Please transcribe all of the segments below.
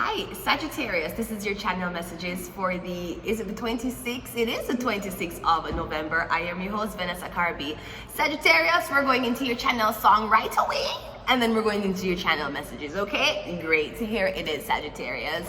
Hi, Sagittarius. This is your channel messages for is it the 26th? It is the 26th of November. I am your host, Vanessa Carby. Sagittarius, we're going into your channel song right away, and then we're going into your channel messages, okay? Great to hear. It is Sagittarius.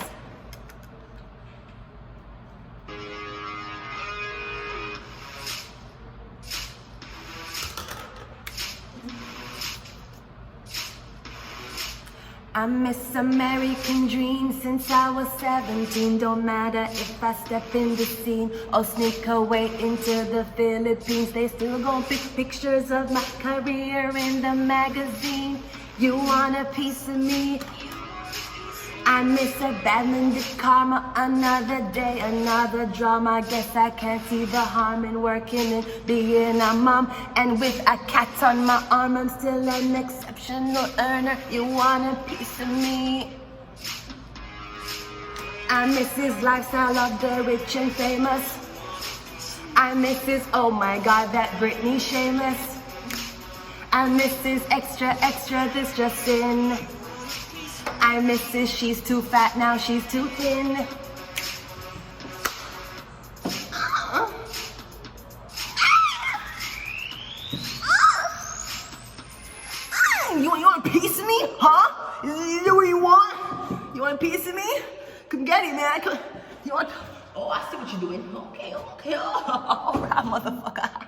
I miss American dreams since I was 17. Don't matter if I step in the scene or sneak away into the Philippines. They still gon' pick pictures of my career in the magazine. You want a piece of me? I miss a badman, karma, another day, another drama. Guess I can't see the harm in working and being a mom. And with a cat on my arm, I'm still an exceptional earner. You want a piece of me? I miss his lifestyle of the rich and famous. I miss his, oh my God, that Britney Shameless. I miss his extra, this just in. I miss this, she's too fat, now she's too thin. You want a piece of me? Huh? Is that what you want? You want a piece of me? Come get it, man. You want... Oh, I see what you're doing. Okay. All right, motherfucker.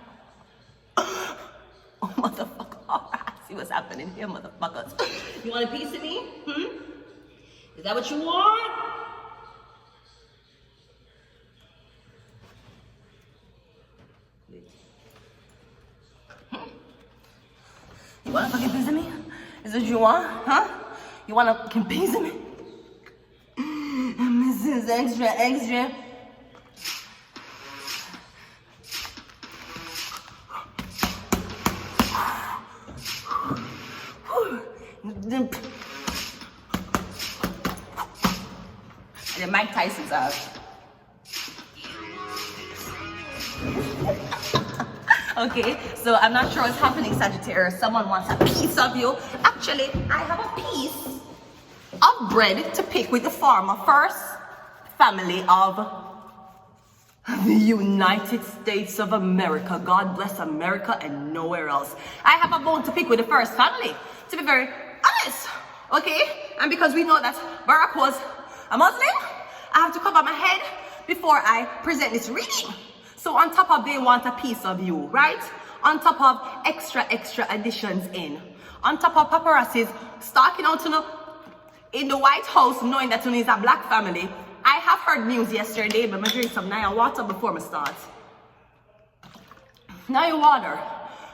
Oh, motherfucker. All right, I see what's happening here, motherfuckers. You want a piece of me? Is that what you want? You want a fucking piece of me? Is that what you want? Huh? You want a fucking piece of me? Mrs. Extra. And Mike Tyson's out. Okay, so I'm not sure what's happening, Sagittarius. Someone wants a piece of you. Actually, I have a piece of bread to pick with the farmer. First family of the United States of America. God bless America and nowhere else. I have a bone to pick with the first family, to be very honest. Okay, and because we know that Barack was a Muslim, I have to cover my head before I present this reading. So on top of they want a piece of you, right? On top of extra additions in. On top of paparazzis stalking out in the White House knowing that is a black family. I have heard news yesterday, but I'm drinking some Naya water before I start. Naya water,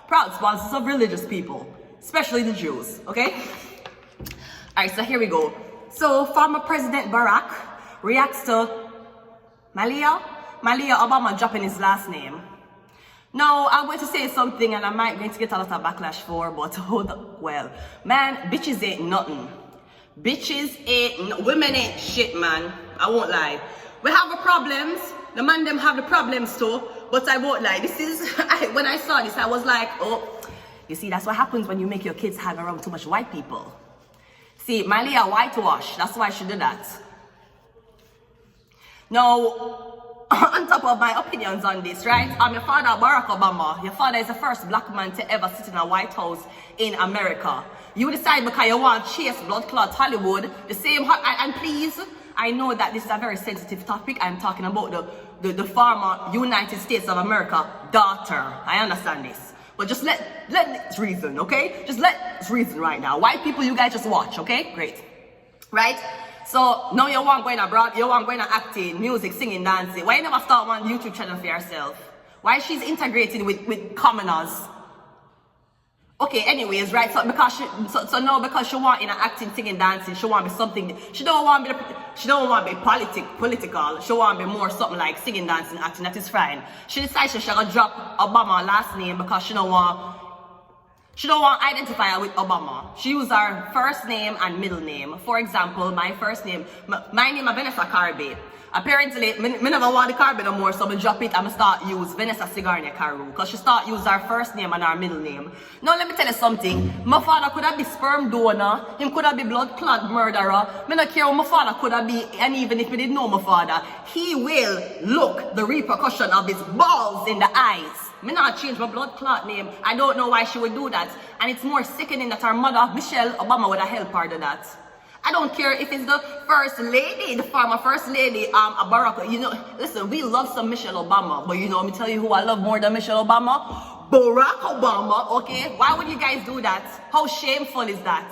proud sponsors of religious people, especially the Jews, okay? Alright, so here we go. So former President Barack reacts to Malia Obama dropping his last name. Now, I'm going to say something and I might going to get a lot of backlash for, but hold up. Well, man, bitches ain't nothing. Women ain't shit, man. I won't lie. We have the problems. The man them have the problems too, but I won't lie. This is, when I saw this, I was like, oh, you see, that's what happens when you make your kids hang around too much white people. See, Malia whitewash. That's why she did that. Now, on top of my opinions on this, right? I'm your father, Barack Obama. Your father is the first black man to ever sit in a White House in America. You decide because you want to chase blood clot Hollywood, the same, and please, I know that this is a very sensitive topic. I'm talking about the former United States of America daughter. I understand this. But just let us reason, okay? Just let us reason right now. White people, you guys just watch, okay? Great. Right? So now you want going abroad, you want going to acting, music, singing, dancing. Why you never start one YouTube channel for yourself? Why she's integrated with commoners? Okay, anyways, right? So because now because she want in acting, singing, dancing, she want to be something. She don't want to be political. She want to be more something like singing, dancing, acting. That is fine. She decides she's gonna drop Obama last name because she don't want She don't want to identify her with Obama. She use her first name and middle name. For example, my first name, my name is Vanessa Carby. Apparently, me never want the Carby no more, so I drop it and I start use Vanessa Sigarnia Carew. Because she start use her first name and her middle name. Now let me tell you something. My father could have been sperm donor, him could have been blood clot murderer. Me not care what my father could have been, and even if he didn't know my father, he will look the repercussion of his balls in the eyes. Me not change my blood clot name. I don't know why she would do that. And it's more sickening that her mother, Michelle Obama, would have helped her do that. I don't care if it's the first lady, the former first lady, Barack. You know, listen, we love some Michelle Obama, but you know, let me tell you who I love more than Michelle Obama? Barack Obama, okay? Why would you guys do that? How shameful is that?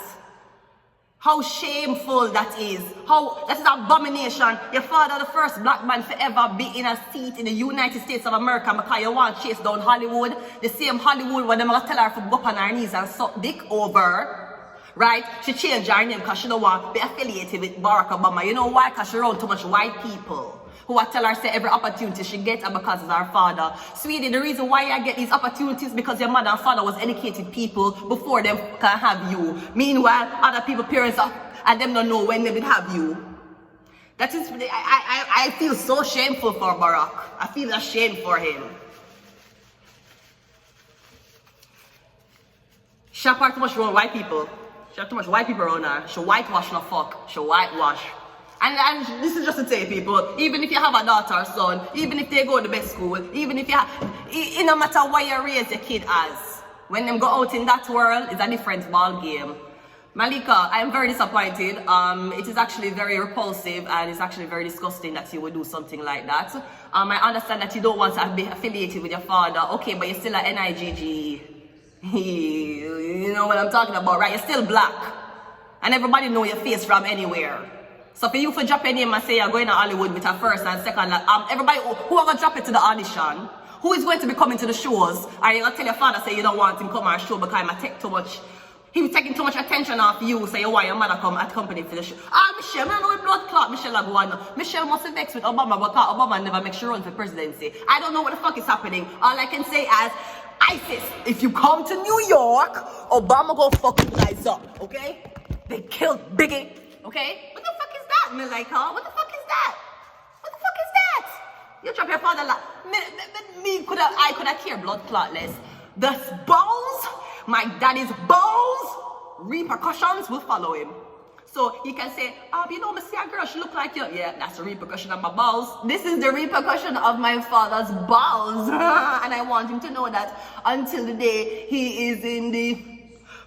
How shameful that is. That is an abomination. Your father, the first black man to ever be in a seat in the United States of America because you want to chase down Hollywood. The same Hollywood where they're going to tell her to go up on her knees and suck dick over. Right? She changed her name because she don't want to be affiliated with Barack Obama. You know why? Because she around too much white people who I tell her say every opportunity she gets because it's her father. Sweetie, the reason why I get these opportunities because your mother and father was educated people before them can have you. Meanwhile, other people, parents, and them don't know when they will have you. That is, I feel so shameful for Barack. I feel ashamed for him. She apart too much around white people. She have too much white people around her. She whitewash no fuck. She whitewash. And this is just to tell people, even if you have a daughter or son, even if they go to the best school, even if you have, it no matter what you raise your kid as, when them go out in that world, it's a different ball game. Malika, I am very disappointed. It is actually very repulsive and it's actually very disgusting that you would do something like that. I understand that you don't want to be affiliated with your father. Okay, but you're still an NIGG. You know what I'm talking about, right? You're still black. And everybody know your face from anywhere. So for you to drop your name and say you're going to Hollywood with a first and second, everybody who are going to drop it to the audition, who is going to be coming to the shows, are you going to tell your father say you don't want him to come on a show because he was taking too much attention off you, so you want your mother come accompany for the show. Michelle, I know with blood clot, Michelle are going on. Michelle must have vexed with Obama because Obama never makes sure run for presidency. I don't know what the fuck is happening. All I can say is, ISIS, if you come to New York, Obama go fuck you guys up, okay? They killed Biggie, okay? What the fuck is that, Malika? What the fuck is that? What the fuck is that? You drop your father like I could have cared blood clotless. The balls, my daddy's balls, repercussions will follow him. So you can say, you know, I see a girl, she look like you. Yeah, that's the repercussion of my balls. This is the repercussion of my father's balls. And I want him to know that until the day he is in the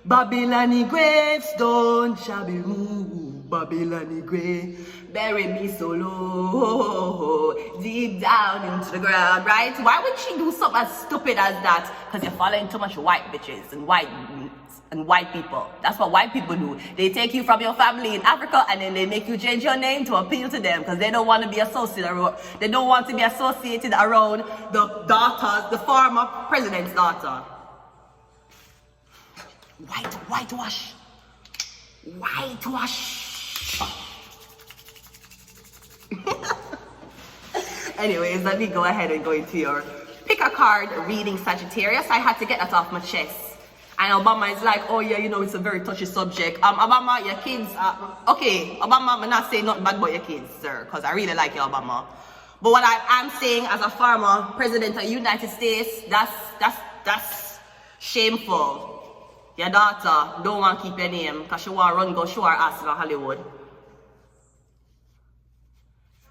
Babylonian gravestone, Shabiru, Babylonian grave, bury me so low, deep down into the ground, right? Why would she do something as stupid as that? Because you're following too much white bitches and white people. That's what white people do. They take you from your family in Africa and then they make you change your name to appeal to them because they don't want to be associated around, they don't want to be associated around the daughters, the former president's daughter. Whitewash. Anyways, let me go ahead and go into your pick a card reading, Sagittarius. I had to get that off my chest. And Obama is like, oh yeah, you know, it's a very touchy subject. Obama, your kids, okay, Obama, I'm not saying nothing bad about your kids, sir, because I really like you, Obama. But what I am saying as a former president of the United States, that's shameful. Your daughter don't want to keep your name because she want to run, go show her ass in Hollywood.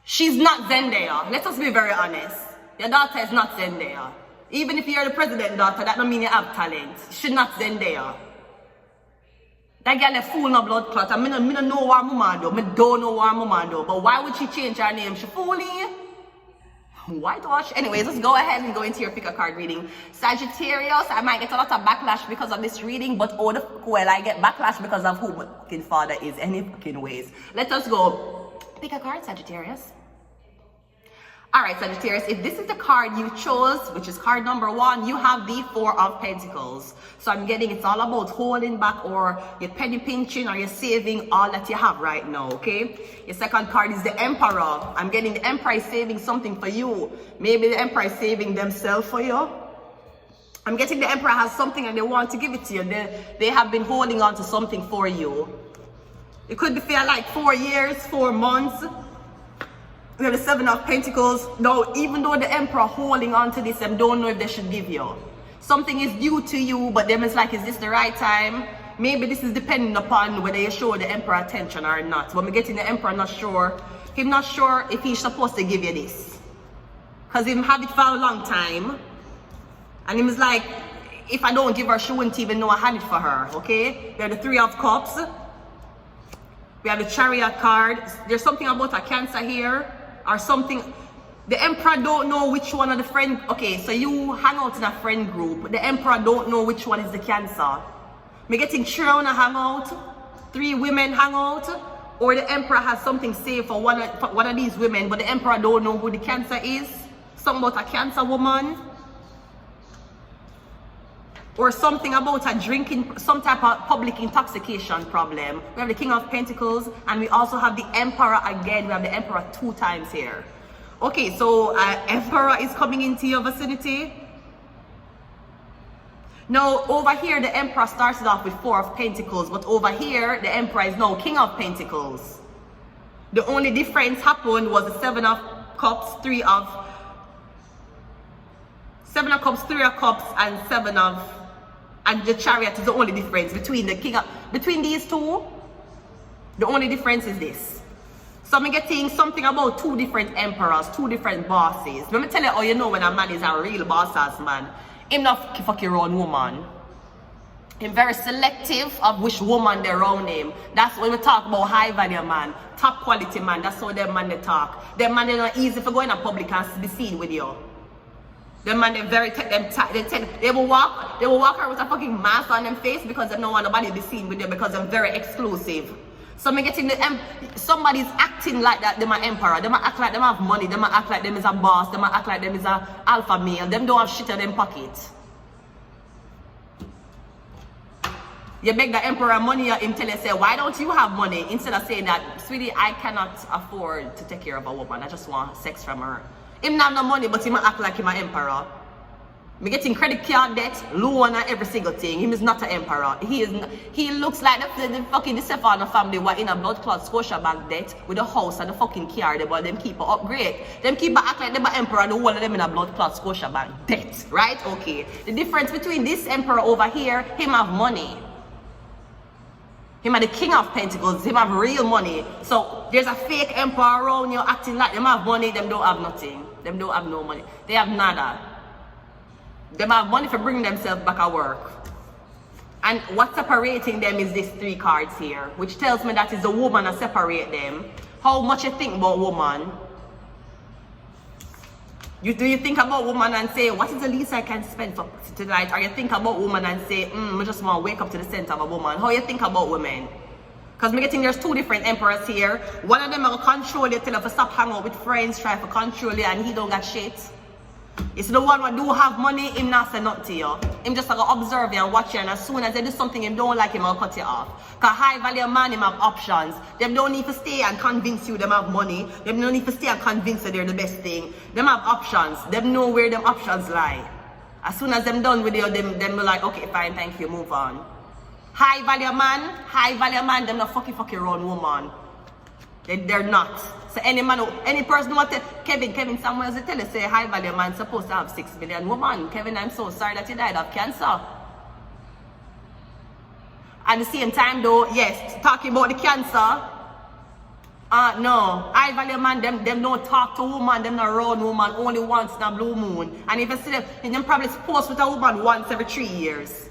She's not Zendaya. Let us be very honest. Your daughter is not Zendaya. Even if you're the president's daughter, that don't mean you have talent. She's not Zendaya. That girl is fool no blood clot. I don't know what mama do. I don't know what mama do. But why would she change her name? She fooling. Whitewash. Anyways, let's go ahead and go into your pick a card reading. Sagittarius, I might get a lot of backlash because of this reading, but oh the well, I get backlash because of who my fucking father is any fucking ways. Let us go. Pick a card, Sagittarius. Alright, Sagittarius, if this is the card you chose, which is card number 1, you have the 4 of Pentacles. So I'm getting it's all about holding back or you're penny pinching or you're saving all that you have right now, okay? Your second card is the Emperor. I'm getting the Emperor is saving something for you. Maybe the Emperor is saving themselves for you. I'm getting the Emperor has something and they want to give it to you. They have been holding on to something for you. It could be feel like 4 years, 4 months. We have the Seven of Pentacles. Now, even though the Emperor holding on to this, them don't know if they should give you. Something is due to you, but them is like, is this the right time? Maybe this is depending upon whether you show the Emperor attention or not. When we're getting the Emperor not sure, him not sure if he's supposed to give you this. Because him have it for a long time. And him is like, if I don't give her, she wouldn't even know I had it for her, okay? We have the Three of Cups. We have the Chariot card. There's something about a Cancer here, or something. The Emperor don't know which one of the friend. Okay, so you hang out in a friend group. The Emperor don't know which one is the Cancer. Me getting 3 wanna hang out, 3 women hang out, or the Emperor has something say for one of these women, but the Emperor don't know who the Cancer is. Something about a Cancer woman. Or something about a drinking, some type of public intoxication problem. We have the King of Pentacles, and we also have the Emperor again. We have the Emperor 2 times here. Okay, so Emperor is coming into your vicinity. Now, over here, the Emperor started off with 4 of Pentacles, but over here, the Emperor is now King of Pentacles. The only difference happened was the 7 of Cups, 3 of Cups, 3 of Cups, and 7 of, and the Chariot is the only difference between the King of, between these two. The only difference is this. So I'm getting something about 2 different emperors, 2 different bosses. Let me tell you how you know when a man is a real boss ass man. Him not fuck your own woman. Him very selective of which woman they around him. That's when we talk about high value man, top quality man. That's how them man they talk. Them man they not easy for going in public and be seen with you. Them man they very they will walk around with a fucking mask on them face because they don't want nobody to be seen with them because they're very exclusive. So I'm getting somebody's acting like that, them an emperor. Them act like them have money, them act like them is a boss, them act like them is a alpha male, them don't have shit in them pocket. You beg the emperor money until they say, why don't you have money? Instead of saying that, sweetie, I cannot afford to take care of a woman. I just want sex from her. Him not have no money, but he might act like him an emperor. Me getting credit card debt, loan and every single thing. Him is not an emperor. He looks like the fucking the Stefano family were in a blood clot Scotiabank debt with a house and a fucking car. But them keep upgrade. Them keep act like them an emperor. The whole of them in a blood clot Scotiabank debt, right? Okay. The difference between this emperor over here, him have money. Him are the King of Pentacles. Him have real money. So there's a fake emperor around you acting like them have money. Them don't have nothing. Them don't have no money. They have nada. Them have money for bringing themselves back at work. And what's separating them is these 3 cards here, which tells me that is the woman that separate them. How much you think about woman? Do you think about woman and say, what is the least I can spend for tonight? Or you think about woman and say, I just want to wake up to the center of a woman? How you think about women? Because I'm getting there's 2 different emperors here. One of them will control you, tell you to stop hanging out with friends, try to control you, and he don't got shit. It's the one who do have money, him not say nothing to you. Him just like observe you and watch you, and as soon as they do something him don't like, him will cut you off. Because high value man, him have options. Them don't need to stay and convince you them have money. Them don't need to stay and convince you they're the best thing. Them have options. Them know where them options lie. As soon as them done with you, them be like, okay, fine, thank you, move on. High value man, them not fuck your own woman. They're not. So any man, any person who want to, Kevin Samuels tell you say high value man supposed to have 6 million woman. Kevin, I'm so sorry that you died of cancer. At the same time though, yes, talking about the cancer, no, high value man, them don't talk to woman, them not run woman only once in a blue moon. And if you see them probably post with a woman once every 3 years.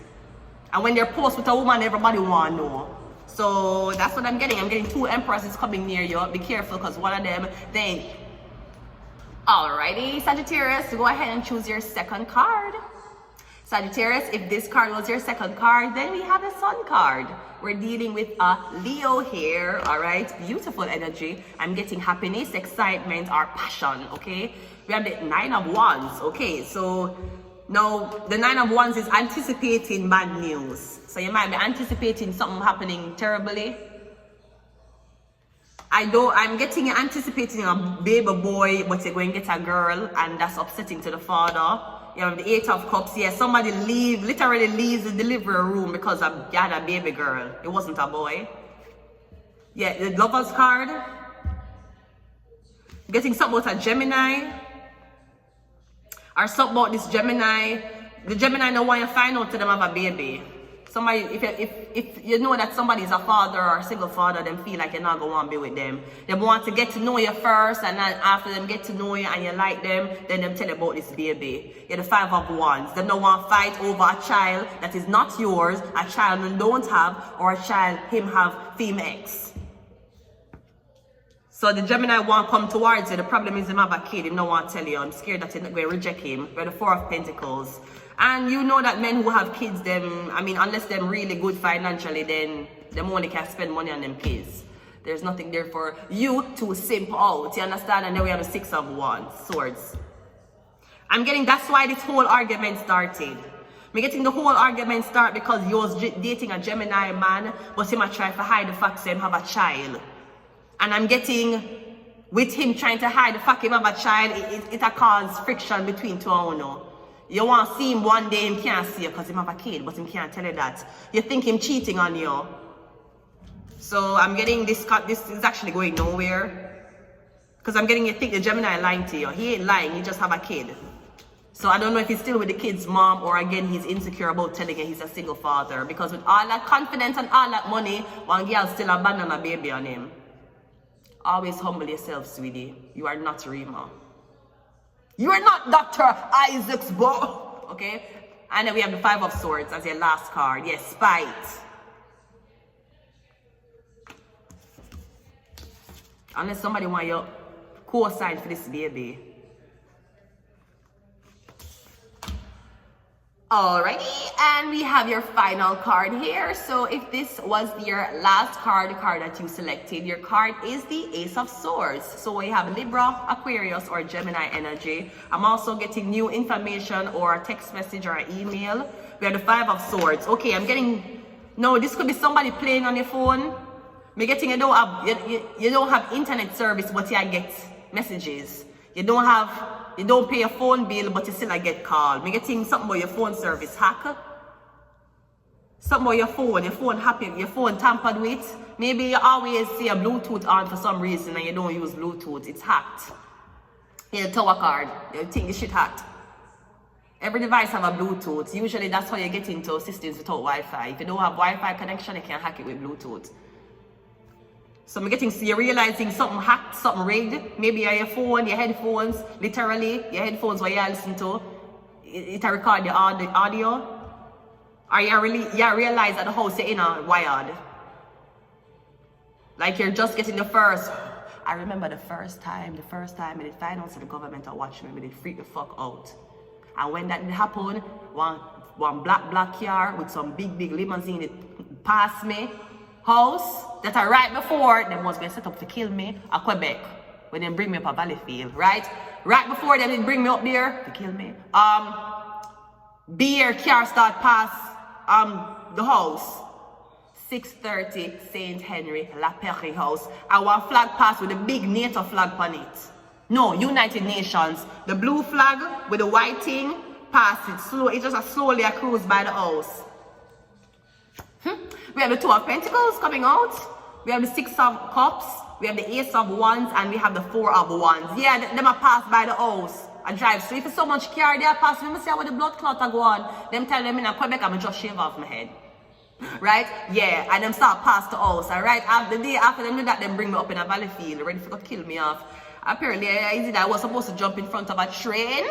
And when they're post with a woman, everybody want to know. So that's what I'm getting. I'm getting 2 empresses coming near you. Be careful because one of them, they... Alrighty, Sagittarius, go ahead and choose your second card. Sagittarius, if this card was your second card, then we have the Sun card. We're dealing with a Leo here, alright? Beautiful energy. I'm getting happiness, excitement, or passion, okay? We have the 9 of Wands, okay? So now the 9 of Wands is anticipating bad news. So you might be anticipating something happening terribly. I'm getting anticipating a baby boy, but you're going to get a girl, and that's upsetting to the father. You have the Eight of Cups. Yeah, somebody literally leaves the delivery room because you had a baby girl. It wasn't a boy. Yeah, the Lover's card. Getting something about a Gemini. Or something about this Gemini. The Gemini don't want you to find out to them have a baby. Somebody, if you know that somebody is a father or a single father, then feel like you're not going to want to be with them. They want to get to know you first, and then after them get to know you and you like them, then them tell you about this baby. You're the Five of Wands. They don't want to fight over a child that is not yours, a child you don't have, or a child him have female X. So the Gemini want to come towards you. The problem is him have a kid. He don't want to tell you. I'm scared that you're not going to reject him. We're the Four of Pentacles. And you know that men who have kids, them, I mean, unless they're really good financially, then them only can spend money on them kids. There's nothing there for you to simp out. You understand? And then we have the Six of Wands, Swords. I'm getting, that's why this whole argument started. I'm getting the whole argument start because you was dating a Gemini man, but him a try to hide the fact that him have a child. And I'm getting, with him trying to hide the fact him have a child, it cause friction between two of you. You want to see him one day, him can't see you because him have a kid, but him can't tell you that. You think him cheating on you. So I'm getting this is actually going nowhere. Because I'm getting you think the Gemini lying to you. He ain't lying, he just have a kid. So I don't know if he's still with the kid's mom or again he's insecure about telling you he's a single father. Because with all that confidence and all that money, one girl still abandon a baby on him. Always humble yourself, sweetie. You are not Rima. You are not Dr. Isaac's boy. Okay? And then we have the Five of Swords as your last card. Yes, spite. Unless somebody want your co-sign for this baby. Alrighty, and we have your final card here. So if this was your last card, the card that you selected, your card is the Ace of Swords. So we have Libra, Aquarius, or Gemini energy. I'm also getting new information or a text message or an email. We have the Five of Swords. Okay, I'm getting, no, this could be somebody playing on your phone. I'm getting, you don't have internet service, but you get messages. You don't pay a phone bill, but you still get called. Me getting something about your phone service hack. Something about your phone tampered with. Maybe you always see a Bluetooth on for some reason and you don't use Bluetooth. It's hacked. Here's a tower card. You think this shit hacked. Every device have a Bluetooth. Usually that's how you get into systems without Wi-Fi. If you don't have Wi-Fi connection, you can hack it with Bluetooth. So I'm getting, so you're realizing something hacked, something rigged. Maybe your phone, your headphones, literally, your headphones where you listen to, it record the audio. Or you realize that the house you're in are wired. Like you're just getting the first. I remember the first time I did finance the government are watching me, they freak the fuck out. And when that happened, one black car with some big limousine, it passed me. House that are right before them was going to set up to kill me at Quebec when they bring me up a Valleyfield, right? Right before them they bring me up there to kill me. Beer car start pass the house. 630 Saint Henry La Perry house. And one flag pass with a big NATO flag on it. No, United Nations. The blue flag with the white thing pass it slow. It just slowly a cruise by the house. We have the Two of Pentacles coming out. We have the Six of Cups. We have the Ace of Wands. And we have the Four of Wands. Yeah, them are passed by the house. I drive. So if it's so much car, they are passing. Let me see how the blood clot are going. Them tell them in a Quebec, I'm just shave off my head. Right? Yeah. And them start past the house. Alright? The day after them do that, them bring me up in a Valleyfield. Ready for to kill me off. Apparently, I was supposed to jump in front of a train.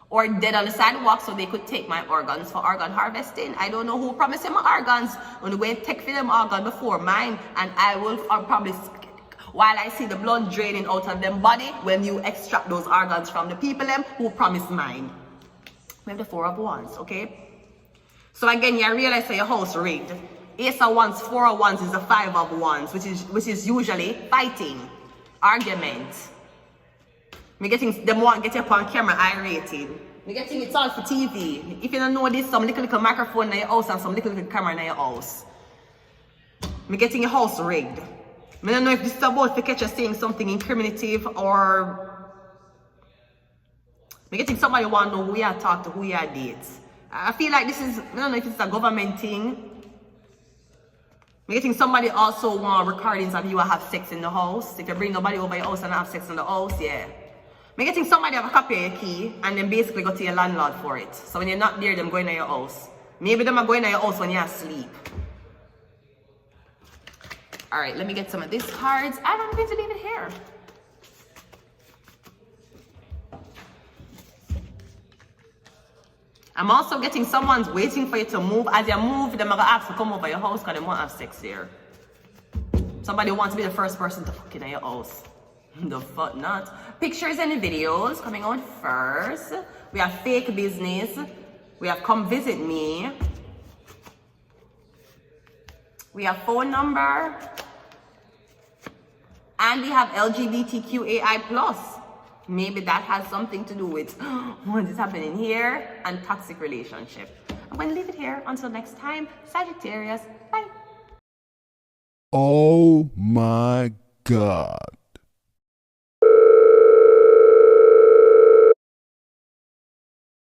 Or dead on the sidewalk so they could take my organs for organ harvesting. I don't know who promised them my organs. I'm going to take for them organ before mine. And I will probably, while I see the blood draining out of them body, when you extract those organs from the people them who promised mine. We have the Four of Wands, okay? So again, you realize that your house rigged. Ace of Wands, Four of Wands is the Five of Wands, which is usually fighting, argument. Me getting them want get up on camera I-rated. Me getting it's all for TV. If you don't know this, some little microphone in your house and some little camera in your house. Me getting your house rigged. Me don't know if this is about to catch you saying something incriminative or I'm getting somebody who want to know who you talk to, who you date. I feel like this is, I don't know if it's a government thing. I'm getting somebody also want recordings of you have sex in the house. If you bring nobody over your house and have sex in the house, yeah. I'm getting somebody have a copy of your key and then basically go to your landlord for it. So when you're not there, them going to your house. Maybe them are going to your house when you're asleep. Alright, let me get some of these cards and I'm going to leave it here. I'm also getting someone's waiting for you to move. As you move, they're going to ask to come over your house because they won't have sex here. Somebody wants to be the first person to fuck in your house. The fuck not. Pictures and videos coming out first. We have fake business. We have come visit me. We have phone number. And we have LGBTQAI+. Maybe that has something to do with what is happening here and toxic relationship. I'm going to leave it here. Until next time, Sagittarius. Bye. Oh my God.